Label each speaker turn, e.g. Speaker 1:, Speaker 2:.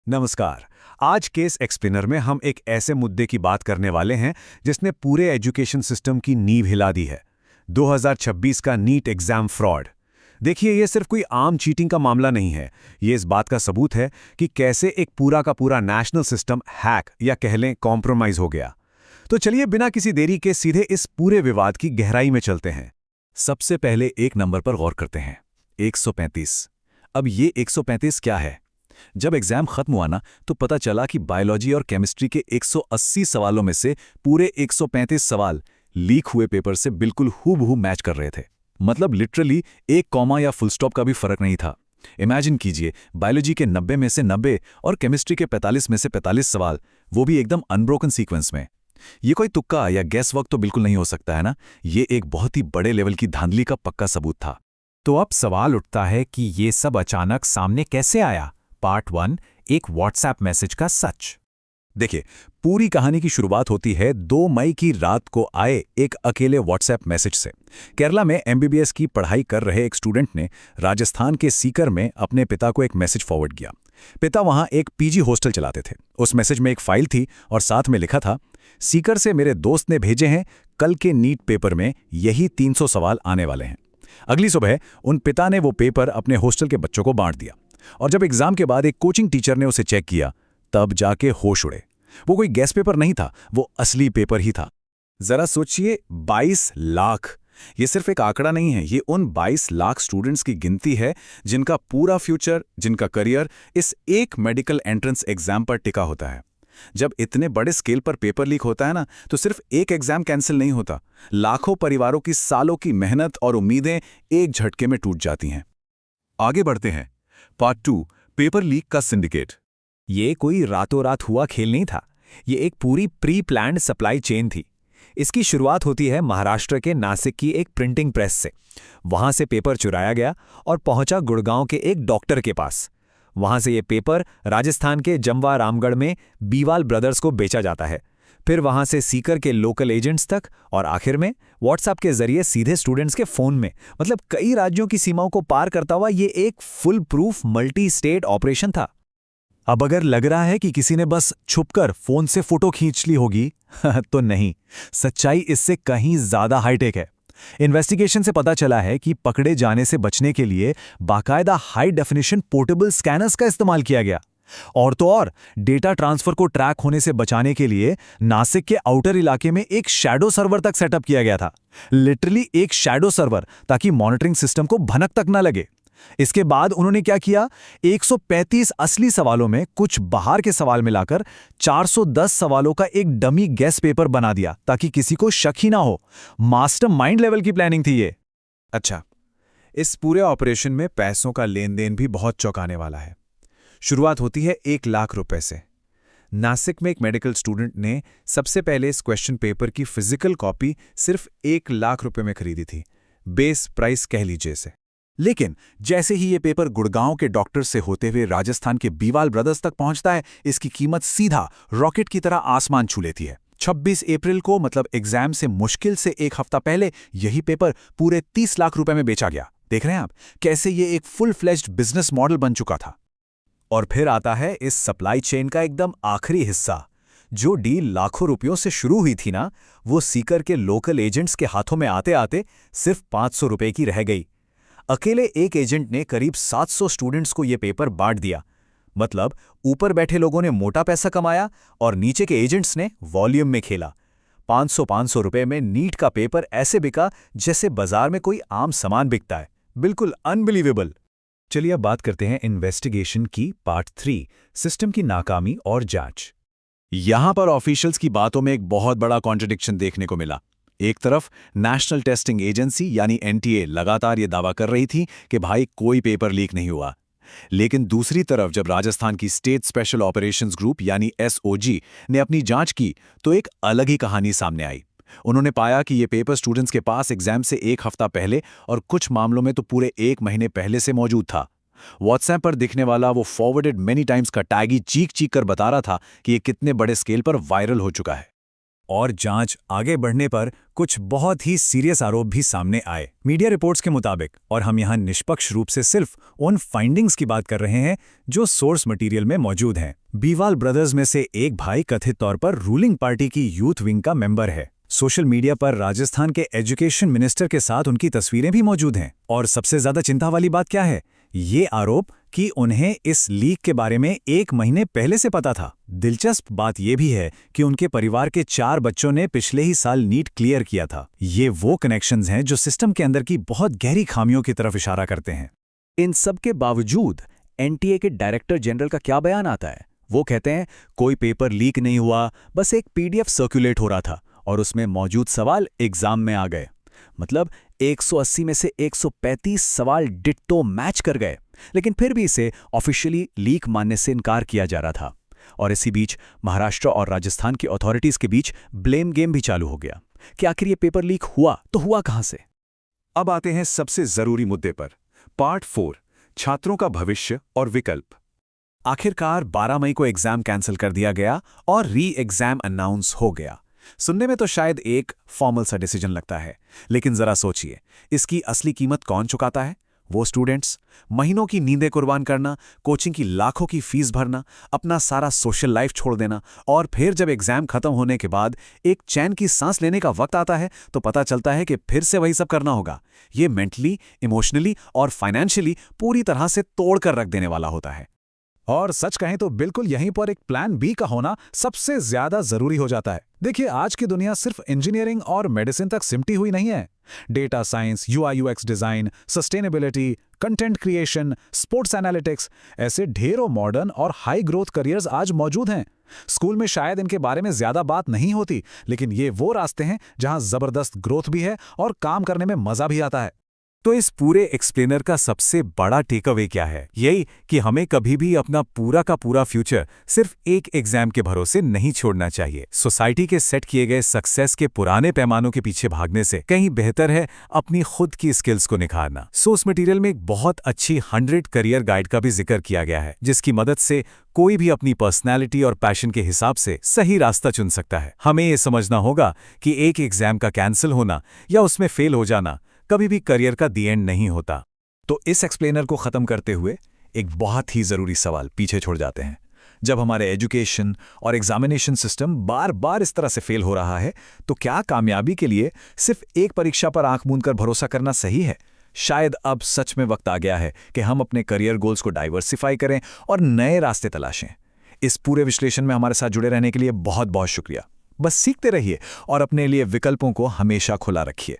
Speaker 1: नमस्कार। आज case explainer में हम एक ऐसे मुद्दे की बात करने वाले हैं जिसने पूरे एजुकेशन सिस्टम की नींव हिला दी है। 2026 का नीट एग्जाम फ्रॉड। देखिए, ये सिर्फ कोई आम चीटिंग का मामला नहीं है। ये इस बात का सबूत है कि कैसे एक पूरा का पूरा नेशनल सिस्टम हैक या कह लें कॉम्प्रोमाइज हो गया। तो चलिए बिना किसी देरी के सीधे इस पूरे विवाद की गहराई में चलते हैं। सबसे पहले एक नंबर पर गौर करते हैं, 135। अब ये 135 क्या है? जब एग्जाम खत्म हुआ ना, तो पता चला कि बायोलॉजी और केमिस्ट्री के 180 सवालों में से पूरे 135 सवाल लीक हुए पेपर से बिल्कुल हूबहू मैच कर रहे थे। मतलब लिटरली एक कॉमा या फुल स्टॉप का भी फर्क नहीं था। इमेजिन कीजिए, बायोलॉजी के 90 में से 90 और केमिस्ट्री के 45 में से 45 सवाल, वो भी एकदम अनब्रोकन सीक्वेंस में। ये कोई तुक्का या गैस वर्क तो बिल्कुल नहीं हो सकता है ना। ये एक बहुत ही बड़े लेवल की धांधली का पक्का सबूत था।
Speaker 2: तो अब सवाल उठता है कि ये सब अचानक सामने कैसे आया? पार्ट 1, एक व्हाट्सएप मैसेज का सच।
Speaker 1: देखिए, पूरी कहानी की शुरुआत होती है 2 मई की रात को आए एक अकेले व्हाट्सएप मैसेज से। केरला में एमबीबीएस की पढ़ाई कर रहे एक स्टूडेंट ने राजस्थान के सीकर में अपने पिता को एक मैसेज फॉरवर्ड किया। पिता वहां एक पीजी हॉस्टल चलाते थे। उस मैसेज में एक फाइल थी और साथ में लिखा था, सीकर से मेरे दोस्त ने भेजे हैं, कल के नीट पेपर में यही 300 सवाल आने वाले हैं। अगली सुबह उन पिता ने वो पेपर अपने हॉस्टल के बच्चों को बांट दिया और जब एग्जाम के बाद एक कोचिंग टीचर ने उसे चेक किया, तब जाके होश उड़े। वो कोई गैस पेपर नहीं था, वो असली पेपर ही था। जरा सोचिए, 22 लाख। ये सिर्फ एक आंकड़ा नहीं है, ये उन 22 लाख स्टूडेंट्स की गिनती है जिनका पूरा फ्यूचर, जिनका करियर इस एक मेडिकल एंट्रेंस एग्जाम पर टिका होता है। जब इतने बड़े स्केल पर पेपर लीक होता है ना, तो सिर्फ एक एग्जाम कैंसिल नहीं होता, लाखों परिवारों की सालों की मेहनत और उम्मीदें एक झटके में टूट जाती हैं। आगे बढ़ते हैं। पार्ट 2, पेपर लीक का सिंडिकेट।
Speaker 2: ये कोई रातों रात हुआ खेल नहीं था। ये एक पूरी प्री प्लान्ड सप्लाई चेन थी। इसकी शुरुआत होती है महाराष्ट्र के नासिक की एक प्रिंटिंग प्रेस से। वहां से पेपर चुराया गया और पहुंचा गुड़गांव के एक डॉक्टर के पास। वहां से ये पेपर राजस्थान के जमवा रामगढ़ में बीवाल ब्रदर्स को बेचा जाता है। फिर वहां से सीकर के लोकल एजेंट्स तक और आखिर में व्हाट्सएप के जरिए सीधे स्टूडेंट्स के फोन में। मतलब कई राज्यों की सीमाओं को पार करता हुआ ये एक full proof multi state operation था।
Speaker 1: अब अगर लग रहा है कि किसी ने बस छुपकर फोन से फोटो खींच ली होगी तो नहीं, सच्चाई इससे कहीं ज्यादा हाईटेक है। इन्वेस्टिगेशन से पता चला है कि पकड़े जाने से बचने के लिए बाकायदा हाई डेफिनेशन पोर्टेबल स्कैनर्स का इस्तेमाल किया गया। और तो और, डेटा ट्रांसफर को ट्रैक होने से बचाने के लिए नासिक के आउटर इलाके में एक शैडो सर्वर तक सेटअप किया गया था। लिटरली एक शैडो सर्वर, ताकि मॉनिटरिंग सिस्टम को भनक तक ना लगे। इसके बाद उन्होंने क्या किया, 135 असली सवालों में कुछ बाहर के सवाल मिलाकर 410 सवालों का एक डमी गैस पेपर बना दिया, ताकि किसी को शक ही ना हो। मास्टरमाइंड लेवल की प्लानिंग थी ये। अच्छा, इस पूरे ऑपरेशन में पैसों का लेन देन भी बहुत चौंकाने वाला है। शुरुआत होती है 1 लाख रुपए से। नासिक में एक मेडिकल स्टूडेंट ने सबसे पहले इस क्वेश्चन पेपर की फिजिकल कॉपी सिर्फ 1 लाख रुपए में खरीदी थी, बेस प्राइस कह लीजिए इसे। लेकिन जैसे ही ये पेपर गुड़गांव के डॉक्टर से होते हुए राजस्थान के बीवाल ब्रदर्स तक पहुंचता है, इसकी कीमत सीधा रॉकेट की तरह आसमान छू लेती है। 26 अप्रैल को, मतलब एग्जाम से मुश्किल से एक हफ्ता पहले, यही पेपर पूरे 30 लाख रुपए में बेचा गया। देख रहे हैं आप कैसे ये एक फुल फ्लेज्ड बिजनेस मॉडल बन चुका था। और फिर आता है इस सप्लाई चेन का एकदम आखिरी हिस्सा। जो डील लाखों रुपयों से शुरू हुई थी ना, वो सीकर के लोकल एजेंट्स के हाथों में आते आते सिर्फ 500 रुपए की रह गई। अकेले एक एजेंट ने करीब 700 स्टूडेंट्स को यह पेपर बांट दिया। मतलब ऊपर बैठे लोगों ने मोटा पैसा कमाया और नीचे के एजेंट्स ने वॉल्यूम में खेला। 500 रुपए में नीट का पेपर ऐसे बिका जैसे बाजार में कोई आम सामान बिकता है। बिल्कुल अनबिलीवेबल। चलिए अब बात करते हैं इन्वेस्टिगेशन की, पार्ट 3, सिस्टम की नाकामी और जांच। यहां पर ऑफिशियल्स की बातों में एक बहुत बड़ा कॉन्ट्रडिक्शन देखने को मिला। एक तरफ नेशनल टेस्टिंग एजेंसी यानी एनटीए लगातार ये दावा कर रही थी कि भाई कोई पेपर लीक नहीं हुआ। लेकिन दूसरी तरफ जब राजस्थान की स्टेट स्पेशल ऑपरेशंस ग्रुप यानी एसओजी ने अपनी जांच की, तो एक अलग ही कहानी सामने आई। उन्होंने पाया कि ये पेपर स्टूडेंट्स के पास एग्जाम से एक हफ्ता पहले और कुछ मामलों में तो पूरे 1 महीने पहले से मौजूद था। व्हाट्सएप पर दिखने वाला वो फॉरवर्डेड मेनी टाइम्स का टैग ही चीख चीख कर बता रहा था कि ये कितने बड़े स्केल पर वायरल हो चुका है। और जांच आगे बढ़ने पर कुछ बहुत ही सीरियस आरोप भी सामने आए मीडिया रिपोर्ट्स के मुताबिक, और हम यहाँ निष्पक्ष रूप से सिर्फ उन फाइंडिंग्स की बात कर रहे हैं जो सोर्स मटेरियल में मौजूद हैं। बीवाल ब्रदर्स में से एक भाई कथित तौर पर रूलिंग पार्टी की यूथ विंग का मेंबर है। सोशल मीडिया पर राजस्थान के एजुकेशन मिनिस्टर के साथ उनकी तस्वीरें भी मौजूद हैं। और सबसे ज्यादा चिंता वाली बात क्या है, ये आरोप कि उन्हें इस लीक के बारे में 1 महीने पहले से पता था। दिलचस्प बात यह भी है कि उनके परिवार के 4 बच्चों ने पिछले ही साल नीट क्लियर किया था। ये वो कनेक्शंस हैं जो सिस्टम के अंदर की बहुत गहरी खामियों की तरफ इशारा करते हैं।
Speaker 2: इन सब के बावजूद एनटीए के डायरेक्टर जनरल का क्या बयान आता है? वो कहते हैं कोई पेपर लीक नहीं हुआ, बस एक पीडीएफ सर्कुलेट हो रहा था और उसमें मौजूद सवाल एग्जाम में आ गए। मतलब 180 में से 135 सवाल डिट्टो मैच कर गए, लेकिन फिर भी इसे ऑफिशियली लीक मानने से इनकार किया जा रहा था। और इसी बीच महाराष्ट्र और राजस्थान की अथॉरिटीज के बीच ब्लेम गेम भी चालू हो गया कि आखिर ये पेपर लीक हुआ तो हुआ कहां से।
Speaker 3: अब आते हैं सबसे जरूरी मुद्दे पर, पार्ट 4, छात्रों का भविष्य और विकल्प।
Speaker 1: आखिरकार 12 मई को एग्जाम कैंसिल कर दिया गया और री एग्जाम अनाउंस हो गया। सुनने में तो शायद एक फॉर्मल सा डिसीजन लगता है, लेकिन जरा सोचिए, इसकी असली कीमत कौन चुकाता है? वो स्टूडेंट्स, महीनों की नींदें कुर्बान करना, कोचिंग की लाखों की फीस भरना, अपना सारा सोशल लाइफ छोड़ देना, और फिर जब एग्जाम खत्म होने के बाद एक चैन की सांस लेने का वक्त आता है तो पता चलता है कि फिर से वही सब करना होगा। ये मेंटली, इमोशनली और फाइनेंशियली पूरी तरह से तोड़ कर रख देने वाला होता है।
Speaker 4: और सच कहें तो बिल्कुल यहीं पर एक प्लान बी का होना सबसे ज्यादा जरूरी हो जाता है। देखिए, आज की दुनिया सिर्फ इंजीनियरिंग और मेडिसिन तक सिमटी हुई नहीं है। Data science, UI UX design, sustainability, content creation, sports analytics, ऐसे ढेरों मॉडर्न और हाई ग्रोथ करियर्स आज मौजूद हैं। स्कूल में शायद इनके बारे में ज्यादा बात नहीं होती, लेकिन ये वो रास्ते हैं जहां जबरदस्त ग्रोथ भी है और काम करने में मजा भी आता है।
Speaker 1: तो इस पूरे एक्सप्लेनर का सबसे बड़ा टेकअवे क्या है? यही कि हमें कभी भी अपना पूरा का पूरा फ्यूचर सिर्फ एक एग्जाम के भरोसे नहीं छोड़ना चाहिए। सोसाइटी के सेट किए गए सक्सेस के पुराने पैमानों के पीछे भागने से कहीं बेहतर है अपनी खुद की स्किल्स को निखारना। सोर्स मटेरियल में एक बहुत अच्छी 100 करियर गाइड का भी जिक्र किया गया है, जिसकी मदद से कोई भी अपनी पर्सनैलिटी और पैशन के हिसाब से सही रास्ता चुन सकता है। हमें ये समझना होगा कि एक एग्जाम का कैंसिल होना या उसमें फेल हो जाना कभी भी करियर का दी एंड नहीं होता।
Speaker 4: तो इस एक्सप्लेनर को खत्म करते हुए एक बहुत ही जरूरी सवाल पीछे छोड़ जाते हैं। जब हमारे एजुकेशन और एग्जामिनेशन सिस्टम बार बार इस तरह से फेल हो रहा है, तो क्या कामयाबी के लिए सिर्फ एक परीक्षा पर आंख मूंद कर भरोसा करना सही है? शायद अब सच में वक्त आ गया है कि हम अपने करियर गोल्स को डाइवर्सिफाई करें और नए रास्ते तलाशें। इस पूरे विश्लेषण में हमारे साथ जुड़े रहने के लिए बहुत बहुत शुक्रिया। बस सीखते रहिए और अपने लिए विकल्पों को हमेशा खुला रखिए।